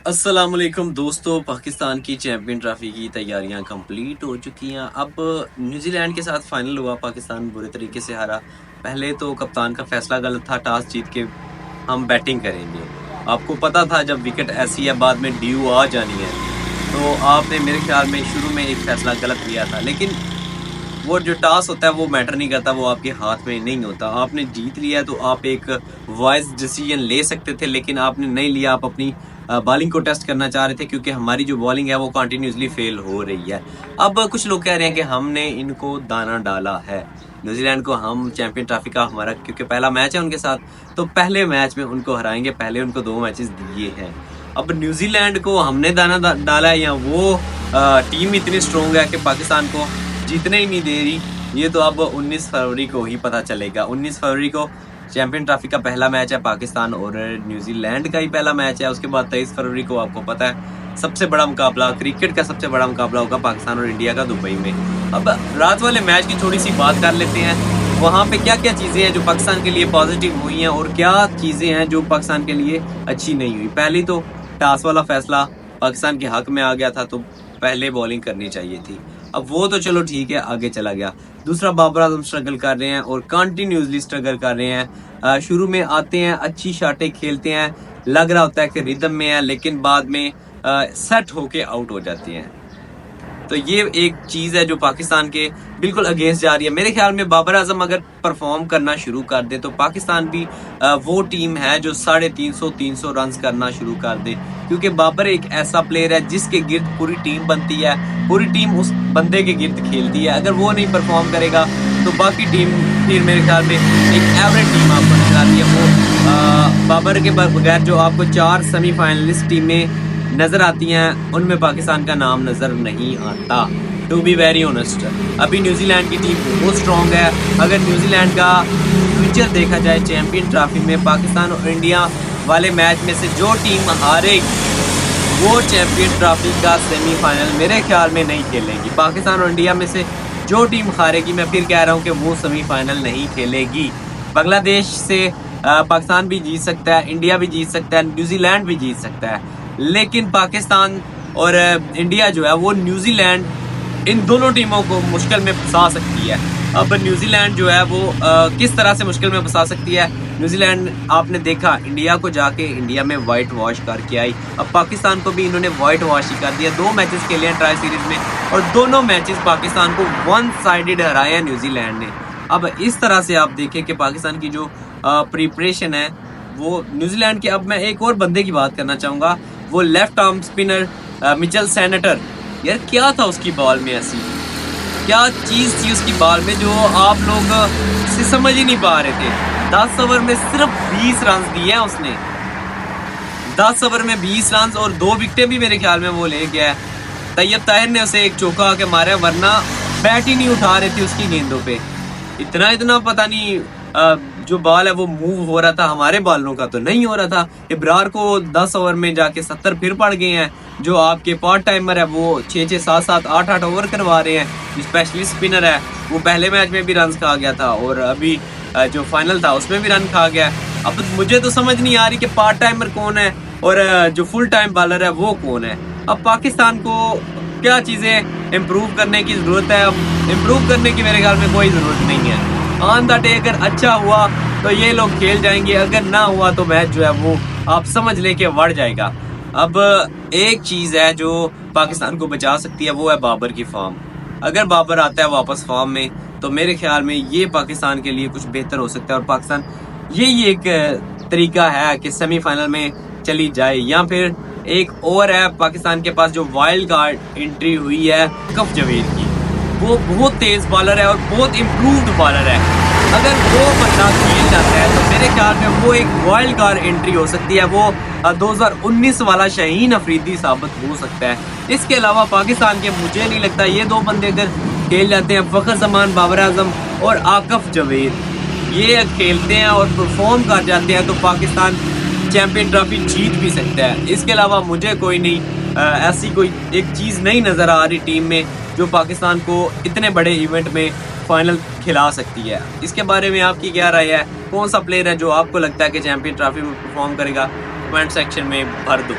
अस्सलामुअलैकुम दोस्तों, पाकिस्तान की चैंपियन ट्रॉफी की तैयारियां कंप्लीट हो चुकी हैं। अब न्यूजीलैंड के साथ फाइनल हुआ, पाकिस्तान बुरे तरीके से हारा। पहले तो कप्तान का फैसला गलत था, टॉस जीत के हम बैटिंग करेंगे। आपको पता था जब विकेट ऐसी है बाद में ड्यू आ जानी है, तो आपने मेरे ख्याल में शुरू में एक फैसला गलत लिया था। लेकिन वो जो टॉस होता है वो मैटर नहीं करता, वो आपके हाथ में नहीं होता। आपने जीत लिया है तो आप एक वाइज डिसीजन ले सकते थे, लेकिन आपने नहीं लिया। आप अपनी बॉलिंग को टेस्ट करना चाह रहे थे, क्योंकि हमारी जो बॉलिंग है वो कंटिन्यूसली फेल हो रही है। अब कुछ लोग कह रहे हैं कि हमने इनको दाना डाला है न्यूजीलैंड को। हम चैंपियन ट्रॉफी का हमारा क्योंकि पहला मैच है उनके साथ, तो पहले मैच में उनको हराएंगे। पहले उनको 2 मैचेस दिए हैं। अब न्यूजीलैंड को हमने दाना डाला है या वो टीम इतनी स्ट्रोंग है कि पाकिस्तान को जीतने ही नहीं दे रही, ये तो अब 19 फरवरी को ही पता चलेगा। 19 फरवरी को चैंपियन ट्रॉफी का पहला मैच है, पाकिस्तान और न्यूजीलैंड का ही पहला मैच है। उसके बाद 23 फरवरी को आपको पता है सबसे बड़ा मुकाबला, क्रिकेट का सबसे बड़ा मुकाबला होगा पाकिस्तान और इंडिया का, दुबई में। अब रात वाले मैच की थोड़ी सी बात कर लेते हैं। वहाँ पे क्या क्या चीज़ें हैं जो पाकिस्तान के लिए पॉजिटिव हुई हैं और क्या चीज़ें हैं जो पाकिस्तान के लिए अच्छी नहीं हुई। पहली तो टॉस वाला फैसला पाकिस्तान के हक में आ गया था, तो पहले बॉलिंग करनी चाहिए थी। अब वो तो चलो ठीक है, आगे चला गया। दूसरा, बाबर आजम स्ट्रगल कर रहे हैं और कंटिन्यूसली स्ट्रगल कर रहे हैं। शुरू में आते हैं, अच्छी शॉटें खेलते हैं, लग रहा होता है कि रिदम में है, लेकिन बाद में सेट होके आउट हो जाते हैं। तो ये एक चीज़ है जो पाकिस्तान के बिल्कुल अगेंस्ट जा रही है। मेरे ख्याल में बाबर आजम अगर परफॉर्म करना शुरू कर दे तो पाकिस्तान भी वो टीम है जो 350 रन करना शुरू कर दे, क्योंकि बाबर एक ऐसा प्लेयर है जिसके गिर्द पूरी टीम बनती है, पूरी टीम उस बंदे के गिर्द खेलती है। अगर वो नहीं परफॉर्म करेगा तो बाकी टीम फिर मेरे ख्याल में एक एवरेज टीम आपको नजर आती है। वो बाबर के बगैर जो आपको 4 सेमीफाइनलिस्ट टीमें नजर आती हैं, उनमें पाकिस्तान का नाम नजर नहीं आता, टू बी वेरी ऑनेस्ट। अभी न्यूजीलैंड की टीम बहुत स्ट्रॉन्ग है। अगर न्यूजीलैंड का फ्यूचर देखा जाए चैंपियन ट्रॉफी में, पाकिस्तान और इंडिया वाले मैच में से जो टीम हारेगी वो चैंपियन ट्रॉफी का सेमीफाइनल मेरे ख्याल में नहीं खेलेगी। पाकिस्तान और इंडिया में से जो टीम हारेगी, मैं फिर कह रहा हूँ कि वो सेमीफाइनल नहीं खेलेगी। बांग्लादेश से पाकिस्तान भी जीत सकता है, इंडिया भी जीत सकता है, न्यूजीलैंड भी जीत सकता है, लेकिन पाकिस्तान और इंडिया जो है वो न्यूजीलैंड, इन दोनों टीमों को मुश्किल में फंसा सकती है। अब न्यूजीलैंड जो है वो किस तरह से मुश्किल में फंसा सकती है। न्यूजीलैंड आपने देखा इंडिया को जाके इंडिया में वाइट वॉश करके आई, अब पाकिस्तान को भी इन्होंने वाइट वॉश ही कर दिया। 2 मैचेस खेले हैं ट्राई सीरीज में और दोनों मैचेस पाकिस्तान को 1 साइडेड हराया है न्यूजीलैंड ने। अब इस तरह से आप देखें कि पाकिस्तान की जो प्रिपरेशन है वो न्यूजीलैंड की। अब मैं एक और बंदे की बात करना चाहूँगा, वो left arm spinner Mitchell senator. यार क्या था उसकी बॉल में, ऐसी क्या चीज़ थी उसकी बॉल में जो आप लोग से समझ ही नहीं पा रहे थे। 10 ओवर में सिर्फ 20 रन दिए हैं उसने, 10 ओवर में 20 रन और 2 विकेटें भी मेरे ख्याल में वो ले गया है। तैयब ताहिर ने उसे एक चौका आके मारा, वरना बैट ही नहीं उठा रहे थे उसकी गेंदों पे। इतना पता नहीं जो बॉल है वो मूव हो रहा था, हमारे बॉलों का तो नहीं हो रहा था। इब्रार को 10 ओवर में जाके 70 फिर पड़ गए हैं। जो आपके पार्ट टाइमर है वो 6-6, 7-7, 8-8 ओवर करवा रहे हैं। जो स्पेशलिस्ट स्पिनर है वो पहले मैच में भी रन खा गया था और अभी जो फाइनल था उसमें भी रन खा गया। अब मुझे तो समझ नहीं आ रही कि पार्ट टाइमर कौन है और जो फुल टाइम बॉलर है वो कौन है। अब पाकिस्तान को क्या चीज़ें इम्प्रूव करने की ज़रूरत है। अब इम्प्रूव करने की मेरे ख्याल में कोई ज़रूरत नहीं है। ऑन द डे अगर अच्छा हुआ तो ये लोग खेल जाएंगे, अगर ना हुआ तो मैच जो है वो आप समझ ले के बढ़ जाएगा। अब एक चीज़ है जो पाकिस्तान को बचा सकती है, वो है बाबर की फॉर्म। अगर बाबर आता है वापस फॉर्म में तो मेरे ख्याल में ये पाकिस्तान के लिए कुछ बेहतर हो सकता है और पाकिस्तान यही एक तरीका है कि सेमीफाइनल में चली जाए। या फिर एक और है पाकिस्तान के पास जो वाइल्ड कार्ड एंट्री हुई है आकफ जवेद की, वो बहुत तेज बॉलर है और बहुत इम्प्रूव्ड बॉलर है। अगर वो बंदा खेल जाता है तो मेरे ख्याल में वो एक वाइल्ड कार्ड एंट्री हो सकती है। वो 2019 वाला शाहीन अफरीदी साबित हो सकता है। इसके अलावा पाकिस्तान के मुझे नहीं लगता ये 2 बंदे अगर खेल जाते हैं, फखर जमान, बाबर आजम और आकफ जवेद, ये खेलते हैं और परफॉर्म कर जाते हैं तो पाकिस्तान चैंपियन ट्रॉफी जीत भी सकता है। इसके अलावा मुझे कोई नहीं ऐसी कोई एक चीज़ नहीं नज़र आ रही टीम में जो पाकिस्तान को इतने बड़े इवेंट में फाइनल खिला सकती है। इसके बारे में आपकी क्या राय है? कौन सा प्लेयर है जो आपको लगता है कि चैंपियन ट्रॉफी में परफॉर्म करेगा? कमेंट सेक्शन में भर दो।